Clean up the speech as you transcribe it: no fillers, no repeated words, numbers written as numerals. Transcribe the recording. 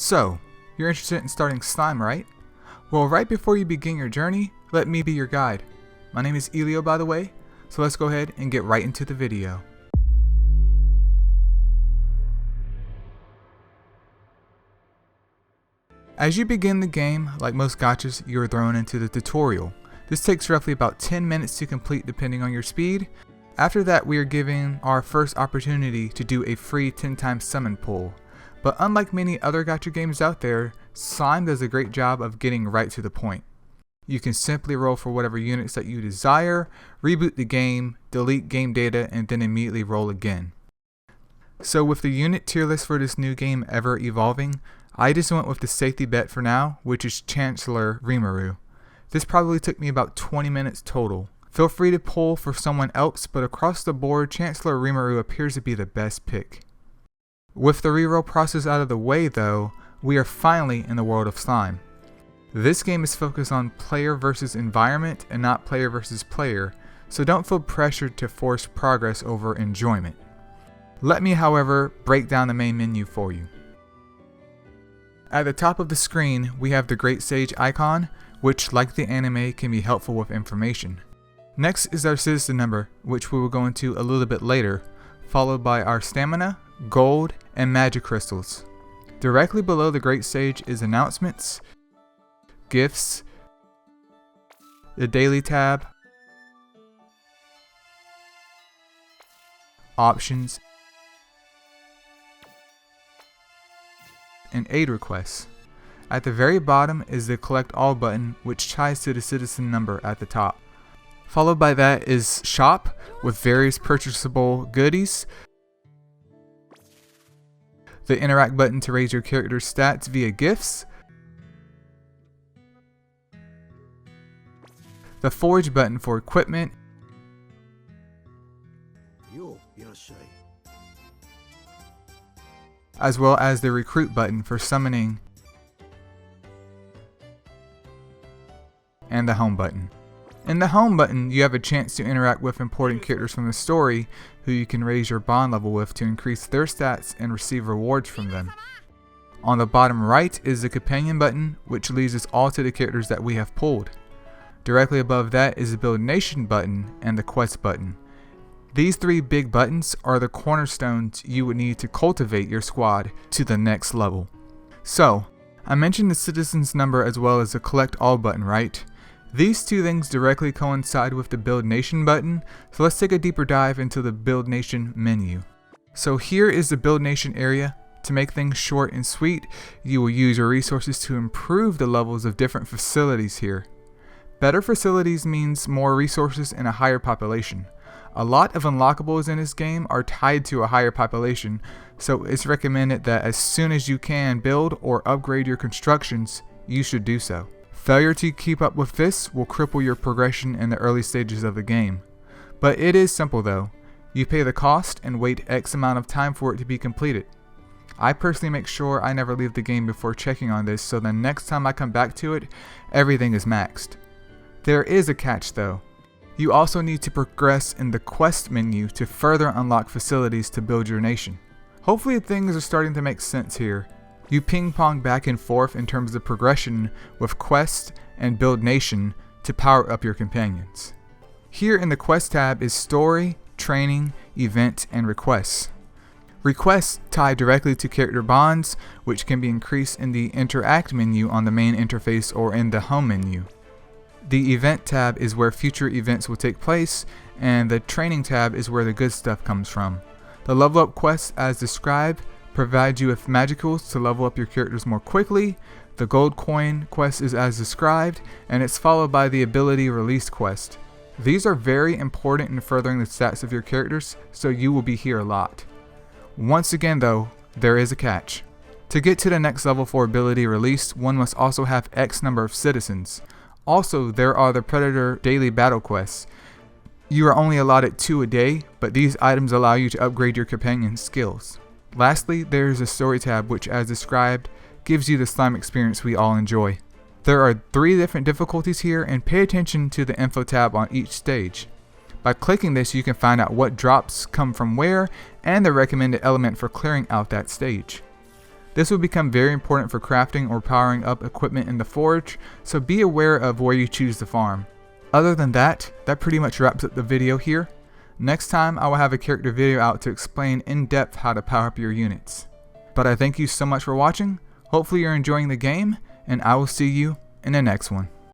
So, you're interested in starting slime, right? Well, right before you begin your journey, let me be your guide. My name is Elio, by the way, so let's go ahead and get right into the video. As you begin the game, like most gachas, you are thrown into the tutorial. This takes roughly about 10 minutes to complete depending on your speed. After that, we are given our first opportunity to do a free 10 times summon pull. But unlike many other gacha games out there, Slime does a great job of getting right to the point. You can simply roll for whatever units that you desire, reboot the game, delete game data, and then immediately roll again. So with the unit tier list for this new game ever evolving, I just went with the safety bet for now, which is Chancellor Rimuru. This probably took me about 20 minutes total. Feel free to pull for someone else, but across the board, Chancellor Rimuru appears to be the best pick. With the reroll process out of the way though, we are finally in the world of Slime. This game is focused on player versus environment and not player versus player, so don't feel pressured to force progress over enjoyment. Let me, however, break down the main menu for you. At the top of the screen, we have the Great Sage icon, which, like the anime, can be helpful with information. Next is our citizen number, which we will go into a little bit later, followed by our stamina, gold, and magic crystals. Directly below the Great Sage is announcements, gifts, the daily tab, options, and aid requests. At the very bottom is the collect all button, which ties to the citizen number at the top. Followed by that is shop with various purchasable goodies, the interact button to raise your character's stats via gifts, the forge button for equipment, as well as the recruit button for summoning, and the home button. In the home button, you have a chance to interact with important characters from the story who you can raise your bond level with to increase their stats and receive rewards from them. On the bottom right is the companion button, which leads us all to the characters that we have pulled. Directly above that is the build nation button and the quest button. These three big buttons are the cornerstones you would need to cultivate your squad to the next level. So, I mentioned the citizens number as well as the collect all button, right? These two things directly coincide with the Build Nation button, so let's take a deeper dive into the Build Nation menu. So here is the Build Nation area. To make things short and sweet, you will use your resources to improve the levels of different facilities here. Better facilities means more resources and a higher population. A lot of unlockables in this game are tied to a higher population, so it's recommended that as soon as you can build or upgrade your constructions, you should do so. Failure to keep up with this will cripple your progression in the early stages of the game. But it is simple though. You pay the cost and wait X amount of time for it to be completed. I personally make sure I never leave the game before checking on this, so the next time I come back to it, everything is maxed. There is a catch though. You also need to progress in the quest menu to further unlock facilities to build your nation. Hopefully things are starting to make sense here. You ping pong back and forth in terms of progression with quest and build nation to power up your companions. Here in the quest tab is story, training, event, and requests. Requests tie directly to character bonds, which can be increased in the interact menu on the main interface or in the home menu. The event tab is where future events will take place, and the training tab is where the good stuff comes from. The level up quests as described provide you with magicals to level up your characters more quickly. The gold coin quest is as described, and it's followed by the ability release quest. These are very important in furthering the stats of your characters, so you will be here a lot. Once again though, there is a catch. To get to the next level for ability release, one must also have X number of citizens. Also, there are the Predator daily battle quests. You are only allotted 2 a day, but these items allow you to upgrade your companion's skills. Lastly, there is a story tab which, as described, gives you the slime experience we all enjoy. There are 3 different difficulties here, and pay attention to the info tab on each stage. By clicking this, you can find out what drops come from where and the recommended element for clearing out that stage. This will become very important for crafting or powering up equipment in the forge, so be aware of where you choose to farm. Other than that, that pretty much wraps up the video here. Next time I will have a character video out to explain in depth how to power up your units. But I thank you so much for watching, hopefully you're enjoying the game, and I will see you in the next one.